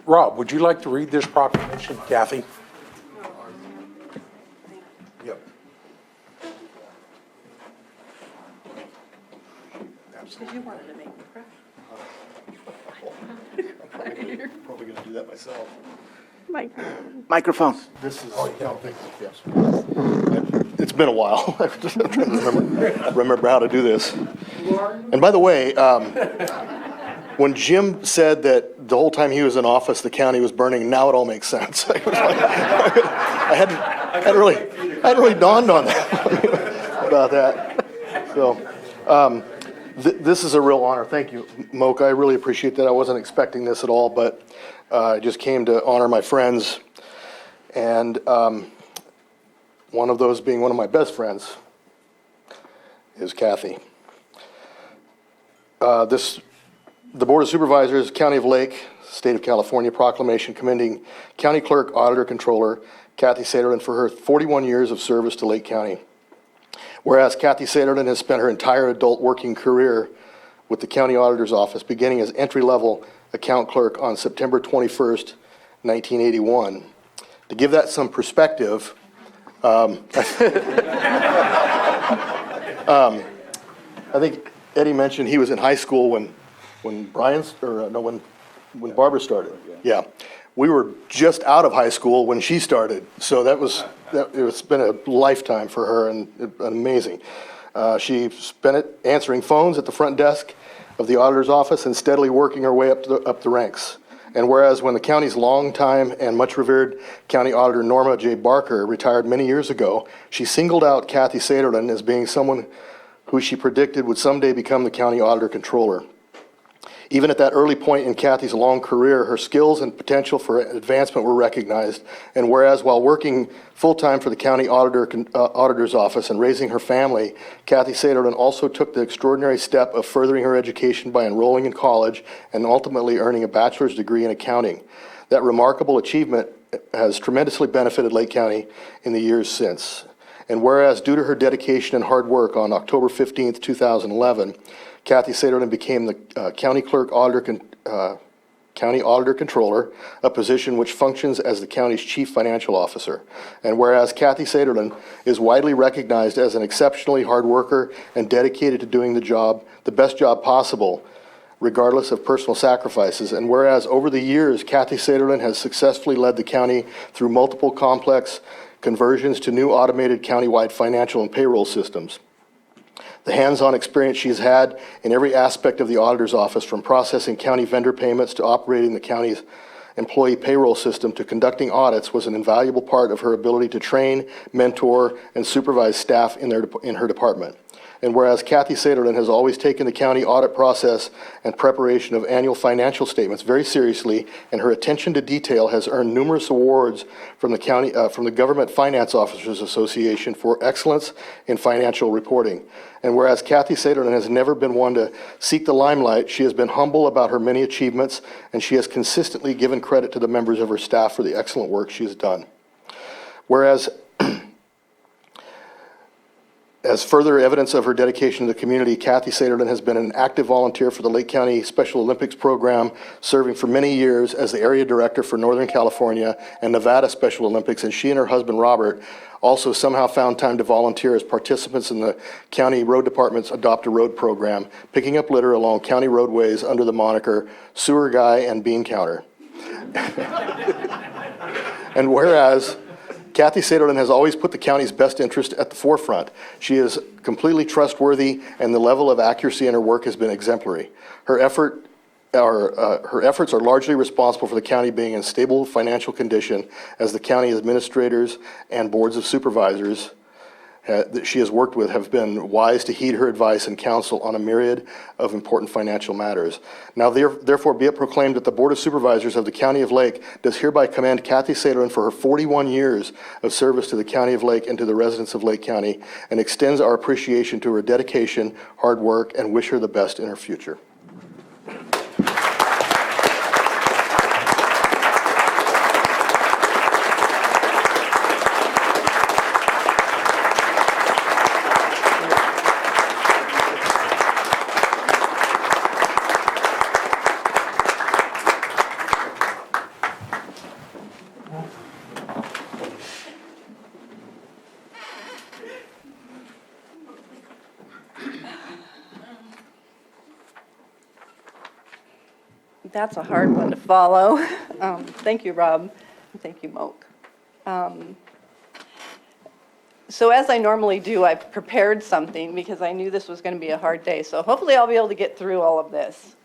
Rob, would you like to read this proclamation, Kathy? Yep. Because you wanted to make the press. Probably going to do that myself. Microphone. This is. Yes. It's been a while. I'm trying to remember how to do this. And by the way, when Jim said that the whole time he was in office the county was burning, now it all makes sense. I hadn't really dawned on that about that. So. This is a real honor. Thank you, Mocha. I really appreciate that. I wasn't expecting this at all, but I just came to honor my friends, and one of those being one of my best friends is Cathy. The Board of Supervisors, County of Lake, State of California proclamation commending County Clerk, Auditor-Controller Cathy Saderlund for her 41 years of service to Lake County. Whereas Cathy Saderlund has spent her entire adult working career with the County Auditor's Office, beginning as entry-level account clerk on September 21st, 1981. To give that some perspective, I think Eddie mentioned he was in high school when Barbara started. Yeah. We were just out of high school when she started, so it's been a lifetime for her and amazing. She spent it answering phones at the front desk of the auditor's office and steadily working her way up the ranks. And whereas when the county's longtime and much revered county auditor Norma J. Barker retired many years ago, she singled out Cathy Saderlund as being someone who she predicted would someday become the county auditor-controller. Even at that early point in Cathy's long career, her skills and potential for advancement were recognized. And whereas while working full-time for the county auditor's office and raising her family, Cathy Saderlund also took the extraordinary step of furthering her education by enrolling in college and ultimately earning a bachelor's degree in accounting. That remarkable achievement has tremendously benefited Lake County in the years since. And whereas due to her dedication and hard work on October 15th, 2011, Cathy Saderlund became the County Clerk County Auditor-Controller, a position which functions as the county's chief financial officer. And whereas Cathy Saderlund is widely recognized as an exceptionally hard worker and dedicated to doing the best job possible, regardless of personal sacrifices. And whereas over the years, Cathy Saderlund has successfully led the county through multiple complex conversions to new automated countywide financial and payroll systems. The hands-on experience she's had in every aspect of the auditor's office, from processing county vendor payments to operating the county's employee payroll system to conducting audits, was an invaluable part of her ability to train, mentor, and supervise staff in her department. And whereas Cathy Saderlund has always taken the county audit process and preparation of annual financial statements very seriously, and her attention to detail has earned numerous awards from the Government Finance Officers Association for excellence in financial reporting. And whereas Cathy Saderlund has never been one to seek the limelight, she has been humble about her many achievements, and she has consistently given credit to the members of her staff for the excellent work she has done. Whereas as further evidence of her dedication to the community, Cathy Saderlund has been an active volunteer for the Lake County Special Olympics program, serving for many years as the area director for Northern California and Nevada Special Olympics, and she and her husband, Robert, also somehow found time to volunteer as participants in the County Road Department's Adopt a Road program, picking up litter along county roadways under the moniker Sewer Guy and Bean Counter. And whereas Cathy Saderlund has always put the county's best interest at the forefront. She is completely trustworthy, and the level of accuracy in her work has been exemplary. Her efforts are largely responsible for the county being in stable financial condition, as the county administrators and boards of supervisors that she has worked with have been wise to heed her advice and counsel on a myriad of important financial matters. Now therefore be it proclaimed that the Board of Supervisors of the County of Lake does hereby commend Cathy Saderlund for her 41 years of service to the County of Lake and to the residents of Lake County, and extends our appreciation to her dedication, hard work, and wish her the best in her future. That's a hard one to follow. Thank you, Rob. And thank you, Moak. So as I normally do, I've prepared something because I knew this was going to be a hard day. So hopefully I'll be able to get through all of this.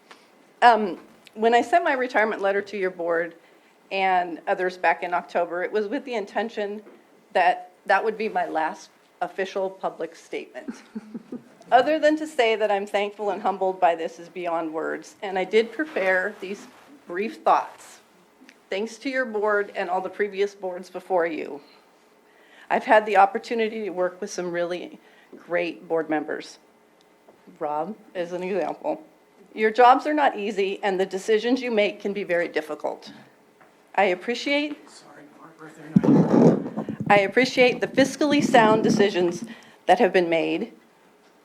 When I sent my retirement letter to your board and others back in October, it was with the intention that that would be my last official public statement. Other than to say that I'm thankful and humbled by this is beyond words. And I did prepare these brief thoughts. Thanks to your board and all the previous boards before you. I've had the opportunity to work with some really great board members. Rob is an example. Your jobs are not easy, and the decisions you make can be very difficult. I appreciate the fiscally sound decisions that have been made,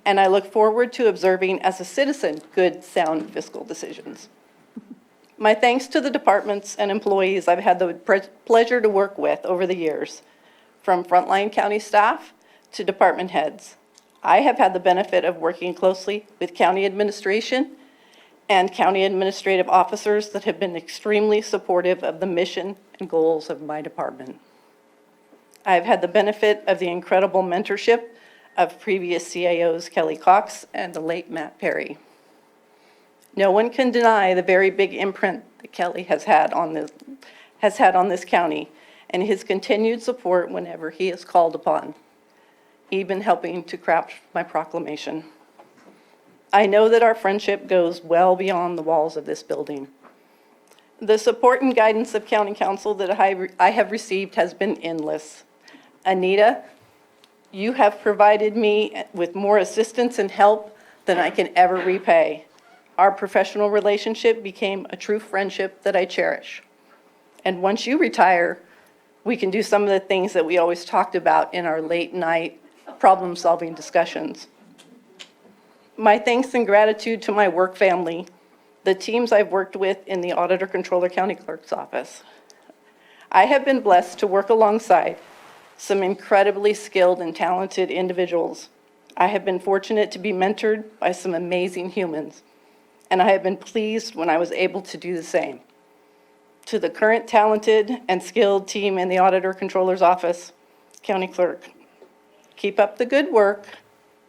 and I look forward to observing as a citizen good, sound fiscal decisions. My thanks to the departments and employees I've had the pleasure to work with over the years, from frontline county staff to department heads. I have had the benefit of working closely with county administration and county administrative officers that have been extremely supportive of the mission and goals of my department. I've had the benefit of the incredible mentorship of previous CAOs Kelly Cox and the late Matt Perry. No one can deny the very big imprint that Kelly has had on this county and his continued support whenever he is called upon, even helping to craft my proclamation. I know that our friendship goes well beyond the walls of this building. The support and guidance of County Council that I have received has been endless. Anita, you have provided me with more assistance and help than I can ever repay. Our professional relationship became a true friendship that I cherish. And once you retire, we can do some of the things that we always talked about in our late night problem-solving discussions. My thanks and gratitude to my work family, the teams I've worked with in the Auditor-Controller County Clerk's office. I have been blessed to work alongside some incredibly skilled and talented individuals. I have been fortunate to be mentored by some amazing humans, and I have been pleased when I was able to do the same. To the current talented and skilled team in the Auditor-Controller's office, County Clerk, keep up the good work.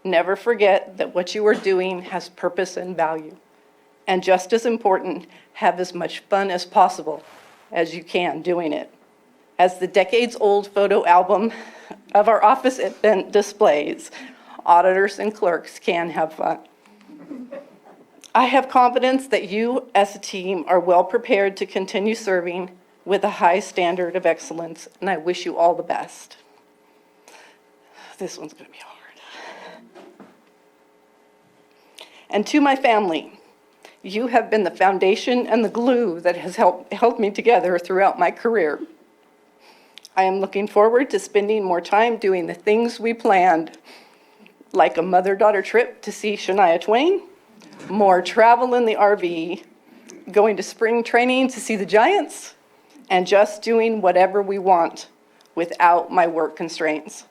Never forget that what you are doing has purpose and value. And just as important, have as much fun as possible as you can doing it. As the decades-old photo album of our office event displays, auditors and clerks can have fun. I have confidence that you as a team are well prepared to continue serving with a high standard of excellence, and I wish you all the best. This one's going to be hard. And to my family, you have been the foundation and the glue that has held me together throughout my career. I am looking forward to spending more time doing the things we planned, like a mother-daughter trip to see Shania Twain, more travel in the RV, going to spring training to see the Giants, and just doing whatever we want without my work constraints.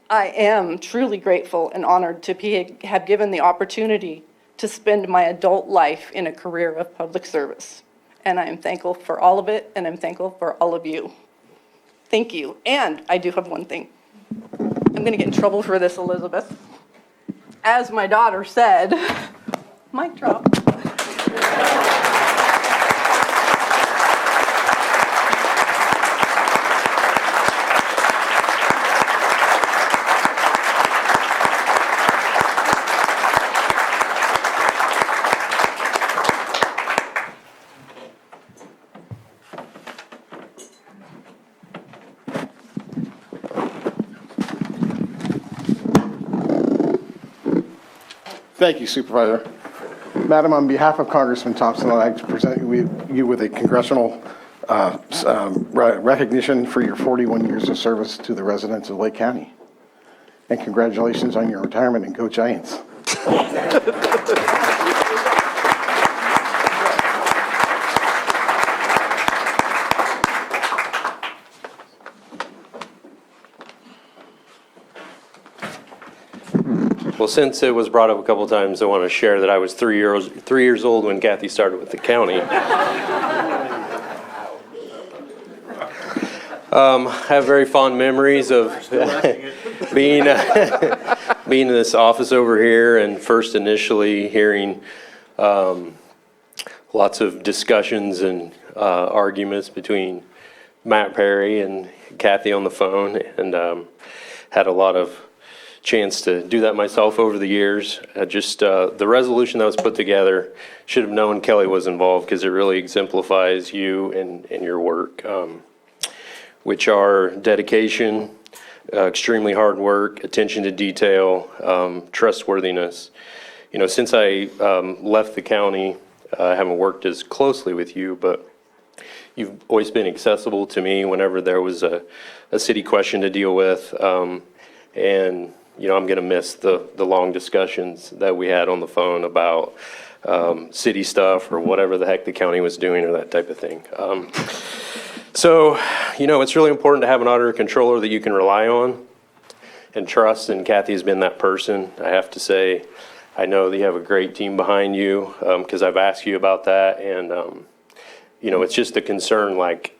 I am truly grateful and honored to have given the opportunity to spend my adult life in a career of public service. And I am thankful for all of it, and I'm thankful for all of you. Thank you. And I do have one thing. I'm going to get in trouble for this, Elizabeth. As my daughter said, mic drop. Thank you, Supervisor. Madam, on behalf of Congressman Thompson, I'd like to present you with a congressional recognition for your 41 years of service to the residents of Lake County. And congratulations on your retirement, and go Giants. Well, Well, since it was brought up a couple of times, I want to share that I was 3 years old when Cathy started with the county. I have very fond memories of being in this office over here and first initially hearing lots of discussions and arguments between Matt Perry and Cathy on the phone, and had a lot of chance to do that myself over the years. The resolution that was put together, should have known Kelly was involved because it really exemplifies you and your work, which are dedication, extremely hard work, attention to detail, trustworthiness. You know, since I left the county, I haven't worked as closely with you, but you've always been accessible to me whenever there was a city question to deal with. And, you know, I'm going to miss the long discussions that we had on the phone about city stuff or whatever the heck the county was doing or that type of thing. So, you know, it's really important to have an auditor-controller that you can rely on and trust, and Cathy has been that person. I have to say, I know that you have a great team behind you because I've asked you about that, and, you know, it's just a concern, like,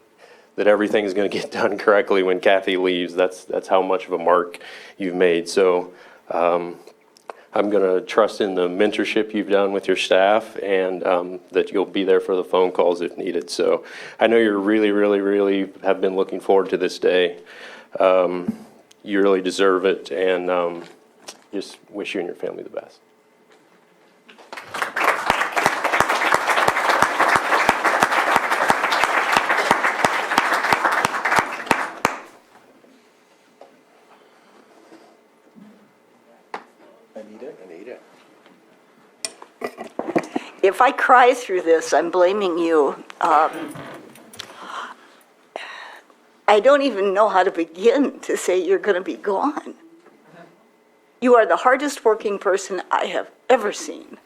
that everything's going to get done correctly when Cathy leaves. That's how much of a mark you've made. So I'm going to trust in the mentorship you've done with your staff, and that you'll be there for the phone calls if needed. So I know you're really have been looking forward to this day. You really deserve it, and just wish you and your family the best. If I cry through this, I'm blaming you. I don't even know how to begin to say you're going to be gone. You are the hardest working person I have ever seen.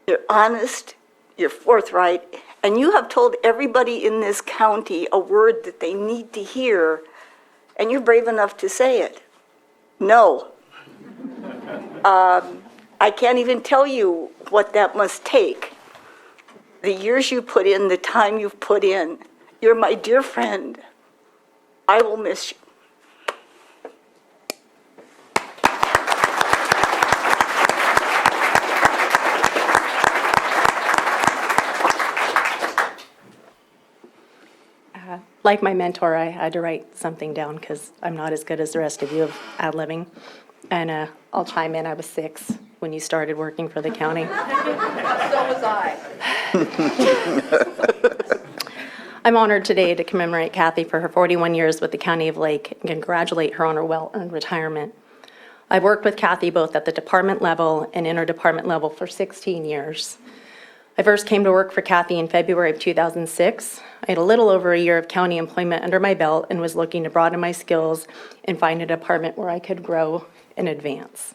You're honest, you're forthright, and you have told everybody in this county a word that they need to hear, and you're brave enough to say it. No. I can't even tell you what that must take. The years you put in, the time you've put in. You're my dear friend. I will miss you. Like my mentor, I had to write something down because I'm not as good as the rest of you of ad-libbing. And I'll chime in. I was 6 when you started working for the county. So was I. I'm honored today to commemorate Cathy for her 41 years with the County of Lake and congratulate her on her well-earned retirement. I've worked with Cathy both at the department level and interdepartment level for 16 years. I first came to work for Cathy in February of 2006. I had a little over a year of county employment under my belt and was looking to broaden my skills and find a department where I could grow and advance.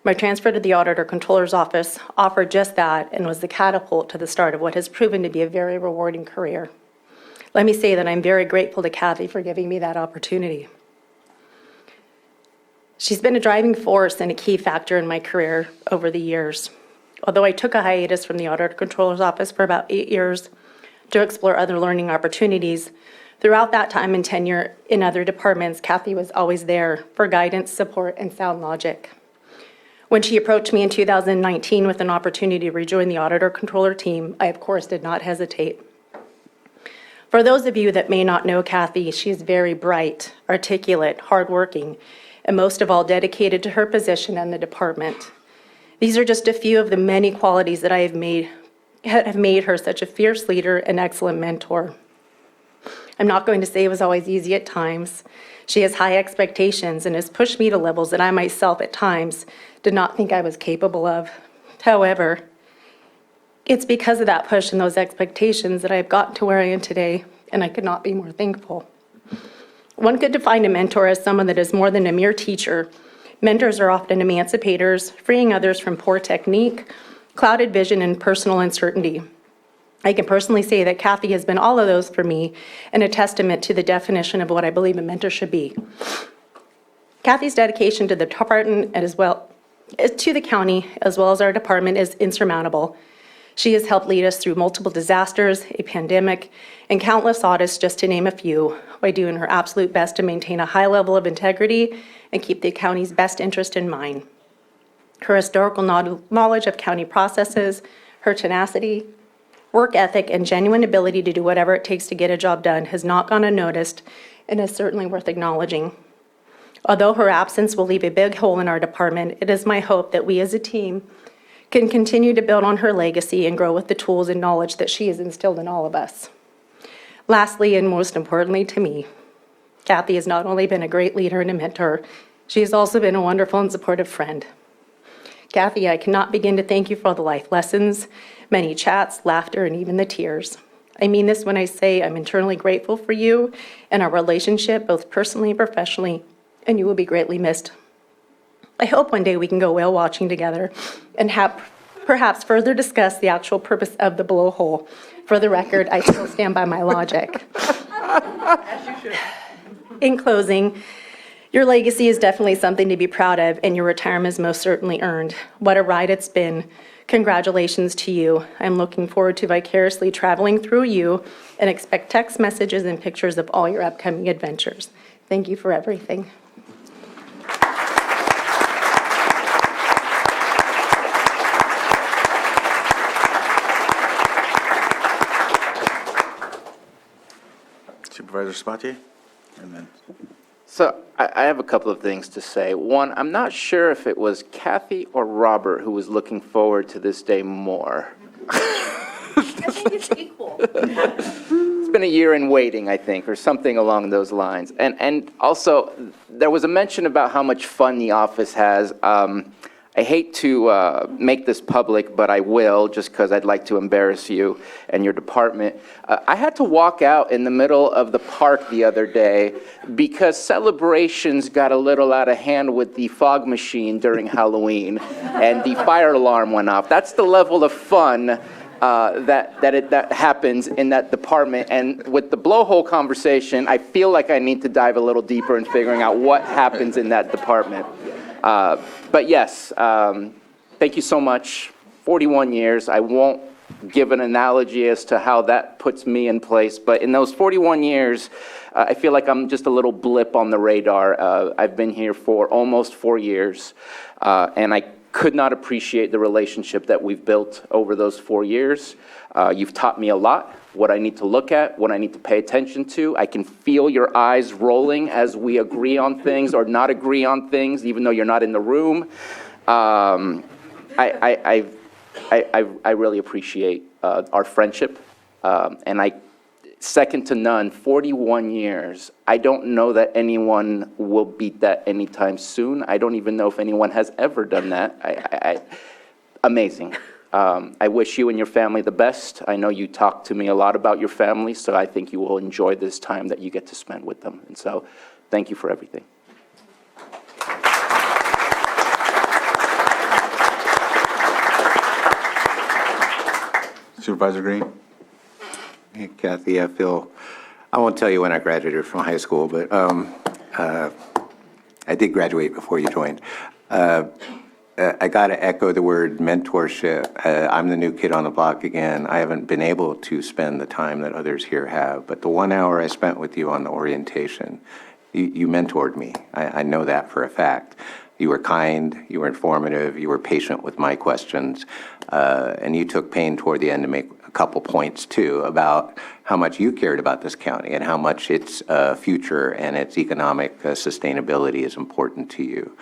My transfer to the Auditor-Controller's office offered just that and was the catapult to the start of what has proven to be a very rewarding career. Let me say that I'm very grateful to Cathy for giving me that opportunity. She's been a driving force and a key factor in my career over the years. Although I took a hiatus from the Auditor-Controller's office for about 8 years to explore other learning opportunities, throughout that time and tenure in other departments, Cathy was always there for guidance, support, and sound logic. When she approached me in 2019 with an opportunity to rejoin the Auditor-Controller team, I, of course, did not hesitate. For those of you that may not know Cathy, she is very bright, articulate, hardworking, and most of all dedicated to her position and the department. These are just a few of the many qualities that have made her such a fierce leader and excellent mentor. I'm not going to say it was always easy at times. She has high expectations and has pushed me to levels that I myself at times did not think I was capable of. However, it's because of that push and those expectations that I've gotten to where I am today, and I could not be more thankful. One could define a mentor as someone that is more than a mere teacher. Mentors are often emancipators, freeing others from poor technique, clouded vision, and personal uncertainty. I can personally say that Cathy has been all of those for me and a testament to the definition of what I believe a mentor should be. Cathy's dedication to the department and to the county as well as our department is insurmountable. She has helped lead us through multiple disasters, a pandemic, and countless audits, just to name a few, by doing her absolute best to maintain a high level of integrity and keep the county's best interest in mind. Her historical knowledge of county processes, her tenacity, work ethic, and genuine ability to do whatever it takes to get a job done has not gone unnoticed and is certainly worth acknowledging. Although her absence will leave a big hole in our department, it is my hope that we as a team can continue to build on her legacy and grow with the tools and knowledge that she has instilled in all of us. Lastly, and most importantly to me, Cathy has not only been a great leader and a mentor, she has also been a wonderful and supportive friend. Cathy, I cannot begin to thank you for all the life lessons, many chats, laughter, and even the tears. I mean this when I say I'm eternally grateful for you and our relationship, both personally and professionally, and you will be greatly missed. I hope one day we can go whale watching together and have perhaps further discuss the actual purpose of the blowhole. For the record, I still stand by my logic. As you should. In closing, your legacy is definitely something to be proud of, and your retirement is most certainly earned. What a ride it's been. Congratulations to you. I'm looking forward to vicariously traveling through you and expect text messages and pictures of all your upcoming adventures. Thank you for everything. Supervisor Spatier, and then. So I have a couple of things to say. One, I'm not sure if it was Cathy or Robert who was looking forward to this day more. I think it's equal. It's been a year in waiting, I think, or something along those lines. And also, there was a mention about how much fun the office has. I hate to make this public, but I will, just because I'd like to embarrass you and your department. I had to walk out in the middle of the park the other day because celebrations got a little out of hand with the fog machine during Halloween, and the fire alarm went off. That's the level of fun that happens in that department. And with the blowhole conversation, I feel like I need to dive a little deeper in figuring out what happens in that department. But yes, thank you so much. 41 years. I won't give an analogy as to how that puts me in place, but in those 41 years, I feel like I'm just a little blip on the radar. I've been here for almost 4 years, and I could not appreciate the relationship that we've built over those 4 years. You've taught me a lot, what I need to look at, what I need to pay attention to. I can feel your eyes rolling as we agree on things or not agree on things, even though you're not in the room. I really appreciate our friendship, and I second to none, 41 years. I don't know that anyone will beat that anytime soon. I don't even know if anyone has ever done that. Amazing. I wish you and your family the best. I know you talk to me a lot about your family, so I think you will enjoy this time that you get to spend with them. And so, thank you for everything. Supervisor Green? Hey, Cathy, I won't tell you when I graduated from high school, but I did graduate before you joined. I got to echo the word mentorship. I'm the new kid on the block again. I haven't been able to spend the time that others here have, but the 1 hour I spent with you on the orientation, you mentored me. I know that for a fact. You were kind, you were informative, you were patient with my questions, and you took pain toward the end to make a couple points too about how much you cared about this county and how much its future and its economic sustainability is important to you.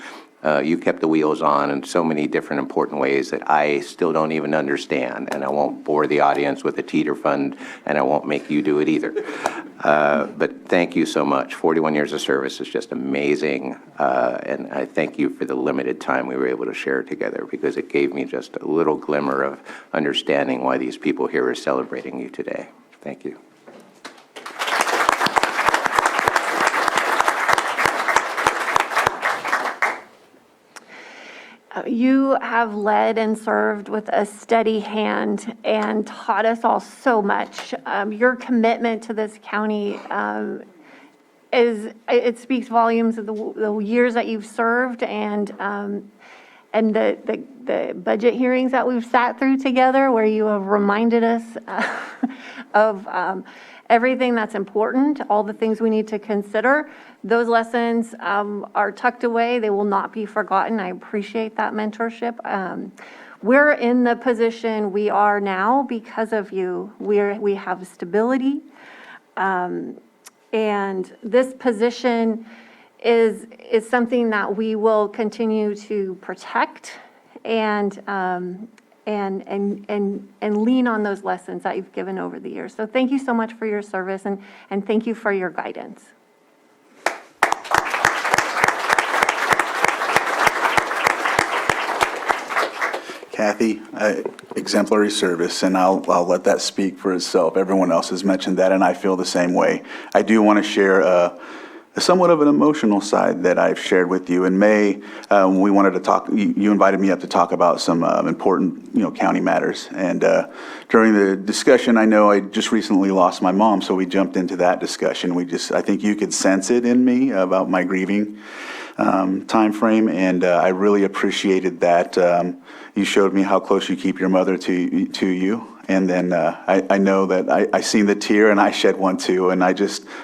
You kept the wheels on in so many different important ways that I still don't even understand, and I won't bore the audience with a teeter fund, and I won't make you do it either. But thank you so much. 41 years of service is just amazing, and I thank you for the limited time we were able to share together, because it gave me just a little glimmer of understanding why these people here are celebrating you today. Thank you. You have led and served with a steady hand and taught us all so much. Your commitment to this county, it speaks volumes of the years that you've served and the budget hearings that we've sat through together, where you have reminded us of everything that's important, all the things we need to consider. Those lessons are tucked away. They will not be forgotten. I appreciate that mentorship. We're in the position we are now because of you. We have stability. And this position is something that we will continue to protect and lean on those lessons that you've given over the years. So thank you so much for your service and thank you for your guidance. Cathy, exemplary service, and I'll let that speak for itself. Everyone else has mentioned that, and I feel the same way. I do want to share somewhat of an emotional side that I've shared with you. In May, we wanted to talk. You invited me up to talk about some important, county matters. And during the discussion, I know I just recently lost my mom, so we jumped into that discussion. I think you could sense it in me about my grieving time frame, and I really appreciated that. You showed me how close you keep your mother to you. And then I know that I seen the tear and I shed one too. And I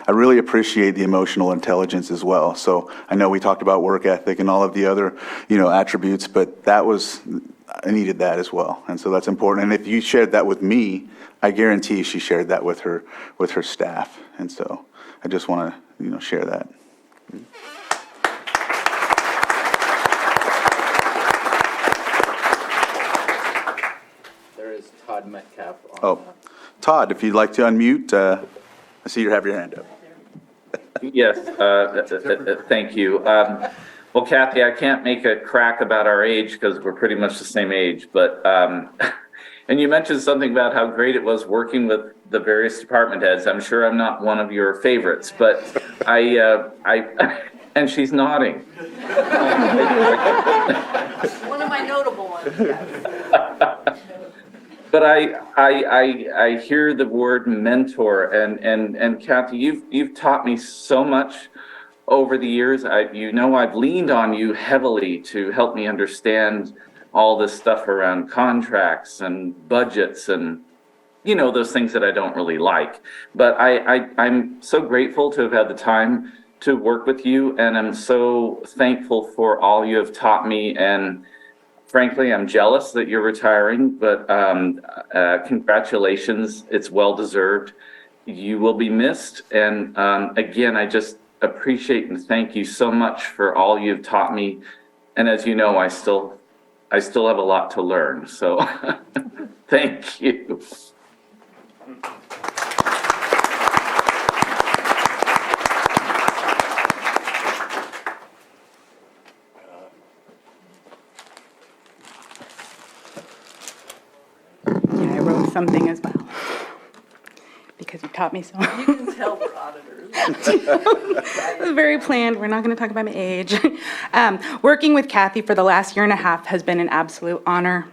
really appreciate the emotional intelligence as well. So I know we talked about work ethic and all of the other, attributes, but I needed that as well. And so that's important. And if you shared that with me, I guarantee she shared that with her staff. And so I just want to, share that. Todd Metcalf. Todd, if you'd like to unmute, I see you have your hand up. Yes, thank you. Well, Cathy, I can't make a crack about our age because we're pretty much the same age, but, and you mentioned something about how great it was working with the various department heads. I'm sure I'm not one of your favorites, but and she's nodding. One of my notable ones, yes. But I hear the word mentor, and Cathy, you've taught me so much over the years. I've leaned on you heavily to help me understand all this stuff around contracts and budgets and those things that I don't really like. But I'm so grateful to have had the time to work with you, and I'm so thankful for all you have taught me. And frankly, I'm jealous that you're retiring, but congratulations. It's well-deserved. You will be missed. And again, I just appreciate and thank you so much for all you've taught me. And as you know, I still have a lot to learn. So thank you. Something as well, because you taught me so much. You can tell we're auditors. It was very planned. We're not going to talk about my age. Working with Cathy for the last year and a half has been an absolute honor.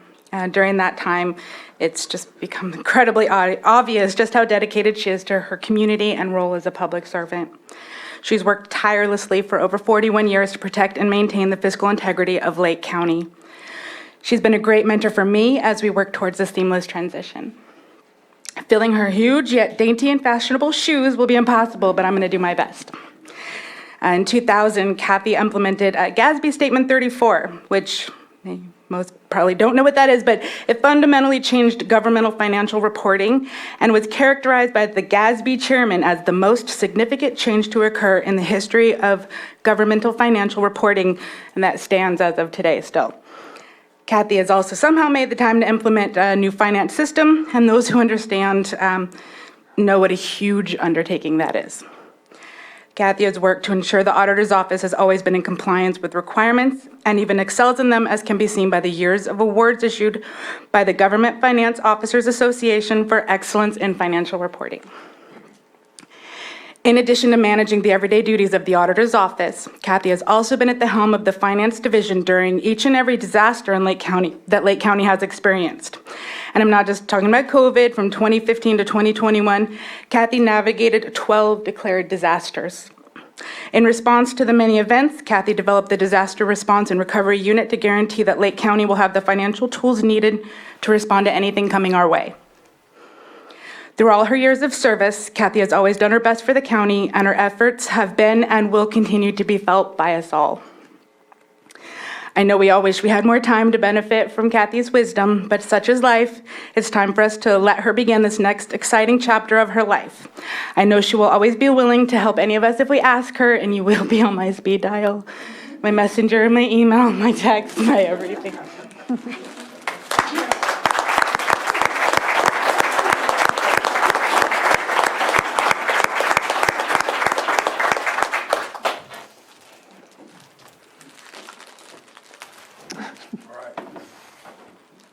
During that time, it's just become incredibly obvious just how dedicated she is to her community and role as a public servant. She's worked tirelessly for over 41 years to protect and maintain the fiscal integrity of Lake County. She's been a great mentor for me as we work towards a seamless transition. Filling her huge yet dainty and fashionable shoes will be impossible, but I'm going to do my best. In 2000, Cathy implemented GASB Statement 34, which most probably don't know what that is, but it fundamentally changed governmental financial reporting and was characterized by the GASB chairman as the most significant change to occur in the history of governmental financial reporting, and that stands as of today still. Cathy has also somehow made the time to implement a new finance system, and those who understand know what a huge undertaking that is. Cathy has worked to ensure the auditor's office has always been in compliance with requirements and even excels in them, as can be seen by the years of awards issued by the Government Finance Officers Association for excellence in financial reporting. In addition to managing the everyday duties of the auditor's office, Cathy has also been at the helm of the finance division during each and every disaster in Lake County that Lake County has experienced. And I'm not just talking about COVID. From 2015 to 2021, Cathy navigated 12 declared disasters. In response to the many events, Cathy developed the Disaster Response and Recovery Unit to guarantee that Lake County will have the financial tools needed to respond to anything coming our way. Through all her years of service, Cathy has always done her best for the county, and her efforts have been and will continue to be felt by us all. I know we all wish we had more time to benefit from Cathy's wisdom, but such is life. It's time for us to let her begin this next exciting chapter of her life. I know she will always be willing to help any of us if we ask her, and you will be on my speed dial, my messenger, my email, my text, my everything.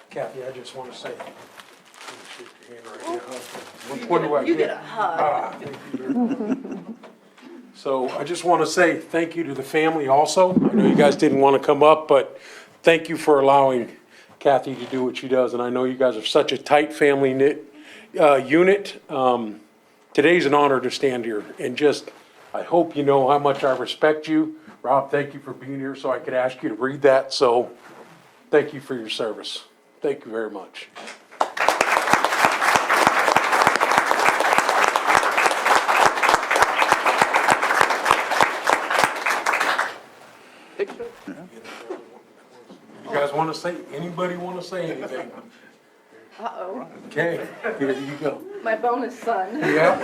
Cathy, I just want to say, shake your hand right here. Which one do I get? You get a hug. Thank you very much. So I just want to say thank you to the family also. I know you guys didn't want to come up, but thank you for allowing Cathy to do what she does. And I know you guys are such a tight family knit unit. Today's an honor to stand here, and just, I hope you know how much I respect you. Rob, thank you for being here so I could ask you to read that. So thank you for your service. Thank you very much. You guys want to say, anybody want to say anything? Uh-oh, Okay, here you go. my bonus son. Yeah.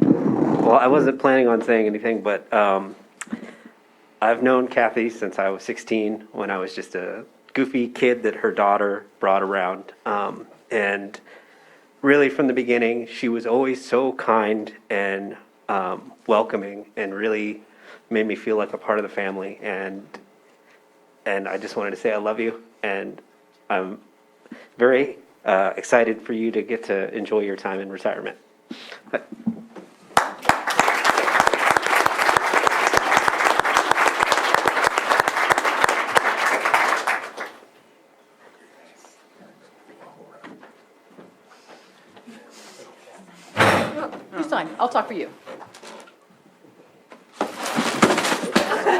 Well, I wasn't planning on saying anything, but I've known Cathy since I was 16, when I was just a goofy kid that her daughter brought around. And really from the beginning, she was always so kind and welcoming, and really made me feel like a part of the family. And I just wanted to say I love you, and I'm very excited for you to get to enjoy your time in retirement. You sign, I'll talk for you.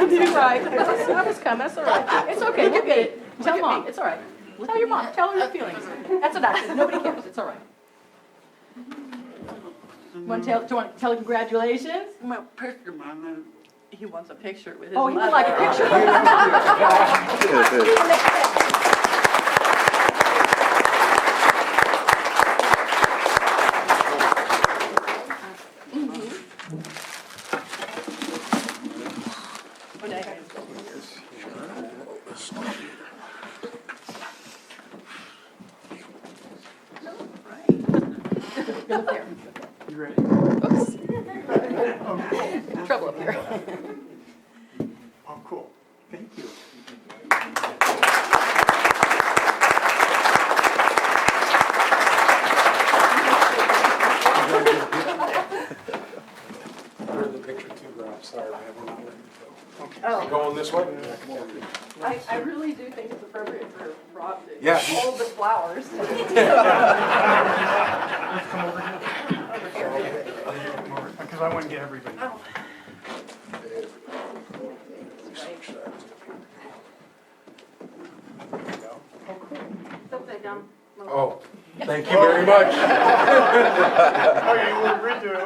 You're right, I was coming, that's all right. It's okay, you get it. Tell mom, it's all right. Tell your mom, tell her your feelings. That's what I said, nobody cares, it's all right. Do you want to tell her congratulations? Well, picture, Mom. He wants a picture with his Oh, mother. he would like a picture? You ready? Oops. Trouble up here. Oh, cool. Thank you. We're in the picture too, Rob. Sorry, man. We're not letting you go. Okay. Oh. Going this way? I really do think it's appropriate for Rob to Yeah. hold the flowers. Come over here. Because I want to get everybody. Oh. Oh, thank you very much. Oh, you were redo.